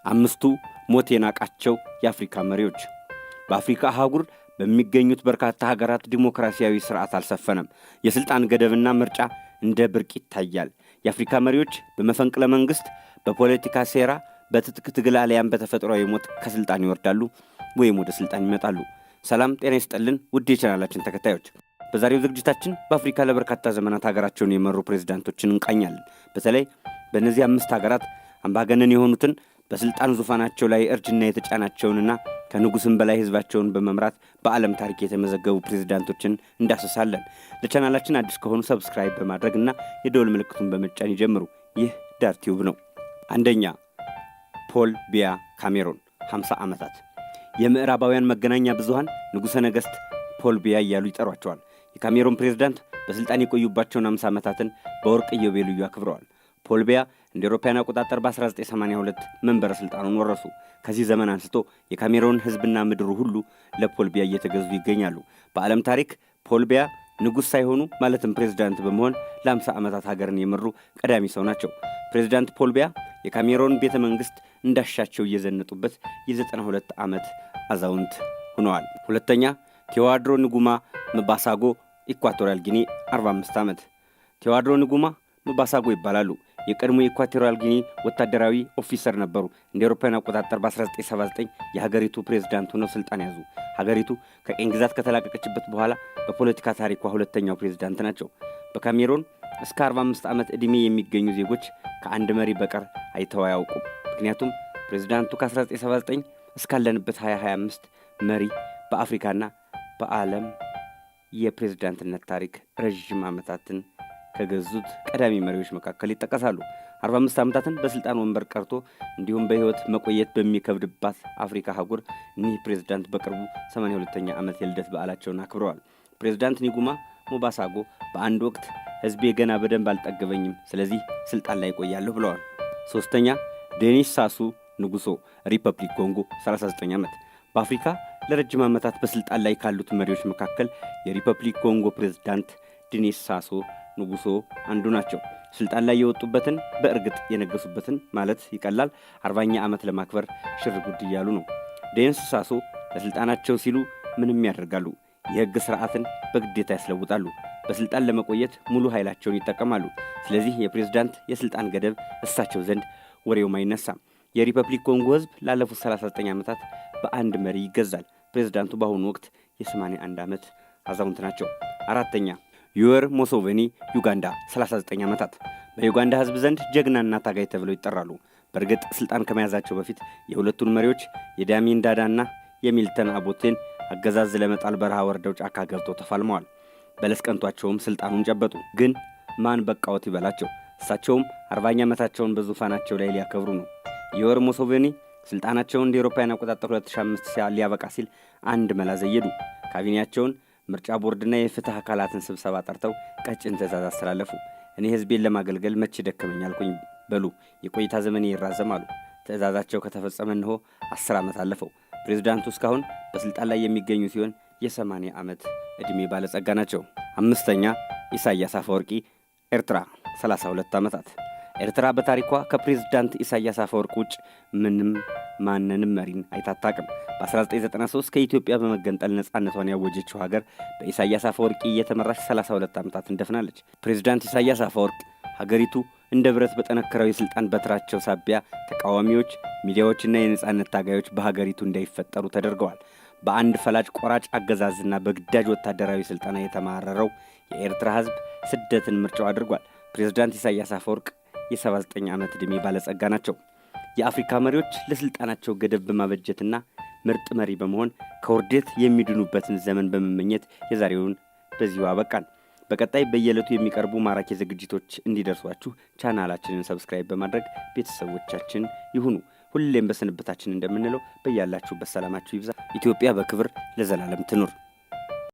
አምስቱ ሞት የናቃቸው የአፍሪካ መሪዎች። በአፍሪካ አህጉር በሚገኙት በርካታ ሀገራት ዲሞክራሲያዊ ስርዓት አልሰፈነም። የስልጣን ገደብና ምርጫ እንደ ብርቅ ይታያል። የአፍሪካ መሪዎች በመፈንቅለ መንግስት፣ በፖለቲካ ሴራ፣ በትጥቅ ትግል አሊያም በተፈጥሯዊ ሞት ከስልጣን ይወርዳሉ ወይም ወደ ስልጣን ይመጣሉ። ሰላም ጤና ይስጥልን ውድ የቻናላችን ተከታዮች፣ በዛሬው ዝግጅታችን በአፍሪካ ለበርካታ ዘመናት ሀገራቸውን የመሩ ፕሬዝዳንቶችን እንቃኛለን። በተለይ በእነዚህ 5 ሀገራት አምባገነን የሆኑትን በስልጣን ዙፋናቸው ላይ እርጅና የተጫናቸውንና ከንጉስም በላይ ህዝባቸውን በመምራት በዓለም ታሪክ የተመዘገቡ ፕሬዝዳንቶችን እንዳሰሳለን። ለቻናላችን አዲስ ከሆኑ ሰብስክራይብ በማድረግና የደወል ምልክቱን በመጫን ይጀምሩ። ይህ ዳር ቲዩብ ነው። አንደኛ ፖል ቢያ ካሜሮን 50 ዓመታት። የምዕራባውያን መገናኛ ብዙሃን ንጉሠ ነገሥት ፖል ቢያ እያሉ ይጠሯቸዋል። የካሜሮን ፕሬዝዳንት በስልጣን የቆዩባቸውን 50 ዓመታትን በወርቅ ኢዮቤልዩ አክብረዋል። ፖል ቢያ እንደ አውሮፓውያን አቆጣጠር በ1982 መንበረ ስልጣኑን ወረሱ። ከዚህ ዘመን አንስቶ የካሜሮን ህዝብና ምድሩ ሁሉ ለፖል ቢያ እየተገዙ ይገኛሉ። በዓለም ታሪክ ፖል ቢያ ንጉሥ ሳይሆኑ ማለትም ፕሬዝዳንት በመሆን ለ50 ዓመታት ሀገርን የመሩ ቀዳሚ ሰው ናቸው። ፕሬዝዳንት ፖል ቢያ የካሜሮን ቤተ መንግሥት እንዳሻቸው እየዘነጡበት የ92 ዓመት አዛውንት ሆነዋል። ሁለተኛ ቴዎድሮ ንጉማ ምባሳጎ ኢኳቶሪያል ጊኒ 45 ዓመት። ቴዎድሮ ንጉማ ምባሳጎ ይባላሉ። የቀድሞ የኢኳቶሪያል ጊኒ ወታደራዊ ኦፊሰር ነበሩ። እንደ አውሮፓውያን አቆጣጠር በ1979 የሀገሪቱ ፕሬዝዳንት ሆነው ስልጣን ያዙ። ሀገሪቱ ከቅኝ ግዛት ከተላቀቀችበት በኋላ በፖለቲካ ታሪኳ ሁለተኛው ፕሬዝዳንት ናቸው። በካሜሮን እስከ 45 ዓመት ዕድሜ የሚገኙ ዜጎች ከአንድ መሪ በቀር አይተው አያውቁም። ምክንያቱም ፕሬዝዳንቱ ከ1979 እስካለንበት 2025 መሪ በአፍሪካና በዓለም የፕሬዝዳንትነት ታሪክ ረዥም ዓመታትን ከገዙት ቀዳሚ መሪዎች መካከል ይጠቀሳሉ። 45 ዓመታትን በስልጣን ወንበር ቀርቶ እንዲሁም በህይወት መቆየት በሚከብድባት አፍሪካ አህጉር እኒህ ፕሬዝዳንት በቅርቡ 82ኛ ዓመት የልደት በዓላቸውን አክብረዋል። ፕሬዝዳንት ኒጉማ ሙባሳጎ በአንድ ወቅት ህዝቤ ገና በደንብ አልጠገበኝም፣ ስለዚህ ስልጣን ላይ ቆያለሁ ብለዋል። ሶስተኛ ዴኒስ ሳሱ ንጉሶ ሪፐብሊክ ኮንጎ 39 ዓመት። በአፍሪካ ለረጅም ዓመታት በስልጣን ላይ ካሉት መሪዎች መካከል የሪፐብሊክ ኮንጎ ፕሬዝዳንት ዴኒስ ሳሱ ንጉሶ አንዱ ናቸው። ስልጣን ላይ የወጡበትን በእርግጥ የነገሱበትን ማለት ይቀላል 40ኛ ዓመት ለማክበር ሽር ጉድ እያሉ ነው። ዴኒስ ሳሱ ለስልጣናቸው ሲሉ ምንም ያደርጋሉ። የህግ ስርዓትን በግዴታ ያስለውጣሉ። በስልጣን ለመቆየት ሙሉ ኃይላቸውን ይጠቀማሉ። ስለዚህ የፕሬዝዳንት የስልጣን ገደብ እሳቸው ዘንድ ወሬውም አይነሳም። የሪፐብሊክ ኮንጎ ህዝብ ላለፉት 39 ዓመታት በአንድ መሪ ይገዛል። ፕሬዝዳንቱ በአሁኑ ወቅት የ81 ዓመት አዛውንት ናቸው። አራተኛ ዩዌሪ ሙሴቬኒ ዩጋንዳ 39 ዓመታት። በዩጋንዳ ህዝብ ዘንድ ጀግናና ታጋይ ተብለው ይጠራሉ። በእርግጥ ስልጣን ከመያዛቸው በፊት የሁለቱን መሪዎች የዳሚን ዳዳና የሚልተን አቦቴን አገዛዝ ለመጣል በረሃ ወርደው ጫካ ገብተው ተፋልመዋል። በለስ ቀንቷቸውም ስልጣኑን ጨበጡ። ግን ማን በቃዎት ይበላቸው። እሳቸውም 40ኛ ዓመታቸውን በዙፋናቸው ላይ ሊያከብሩ ነው። ዩዌሪ ሙሴቬኒ ስልጣናቸውን እንደ አውሮፓውያን አቆጣጠር 2005 ሊያበቃ ሲል አንድ መላ ዘየዱ። ካቢኔያቸውን ምርጫ ቦርድና የፍትህ አካላትን ስብሰባ ጠርተው ቀጭን ትዕዛዝ አስተላለፉ። እኔ ህዝቤን ለማገልገል መቼ ደከመኝ አልኩኝ በሉ፣ የቆይታ ዘመኔ ይራዘም አሉ። ትዕዛዛቸው ከተፈጸመ እንሆ 10 ዓመት አለፈው። ፕሬዝዳንቱ እስካሁን በስልጣን ላይ የሚገኙ ሲሆን የ80 ዓመት ዕድሜ ባለጸጋ ናቸው። አምስተኛ ኢሳያስ አፈወርቂ ኤርትራ 32 ዓመታት። ኤርትራ በታሪኳ ከፕሬዝዳንት ኢሳያስ አፈወርቂ ውጭ ማንንም መሪን አይታጣቅም። በ1993 ከኢትዮጵያ በመገንጠል ነጻነቷን ያወጀችው ሀገር በኢሳያስ አፈወርቂ እየተመራች 32 ዓመታትን ደፍናለች። ፕሬዝዳንት ኢሳያስ አፈወርቂ ሀገሪቱ እንደ ብረት በጠነከረው የስልጣን በትራቸው ሳቢያ ተቃዋሚዎች፣ ሚዲያዎችና የነጻነት ታጋዮች በሀገሪቱ እንዳይፈጠሩ ተደርገዋል። በአንድ ፈላጭ ቆራጭ አገዛዝና በግዳጅ ወታደራዊ ስልጠና የተማረረው የኤርትራ ህዝብ ስደትን ምርጫው አድርጓል። ፕሬዝዳንት ኢሳያስ አፈወርቂ የ79 ዓመት ዕድሜ ባለጸጋ ናቸው። የአፍሪካ መሪዎች ለስልጣናቸው ገደብ በማበጀትና ምርጥ መሪ በመሆን ከውርደት የሚድኑበትን ዘመን በመመኘት የዛሬውን በዚሁ አበቃን። በቀጣይ በየዕለቱ የሚቀርቡ ማራኪ ዝግጅቶች እንዲደርሷችሁ ቻናላችንን ሰብስክራይብ በማድረግ ቤተሰቦቻችን ይሁኑ። ሁሌም በስንብታችን እንደምንለው በያላችሁበት ሰላማችሁ ይብዛ። ኢትዮጵያ በክብር ለዘላለም ትኑር።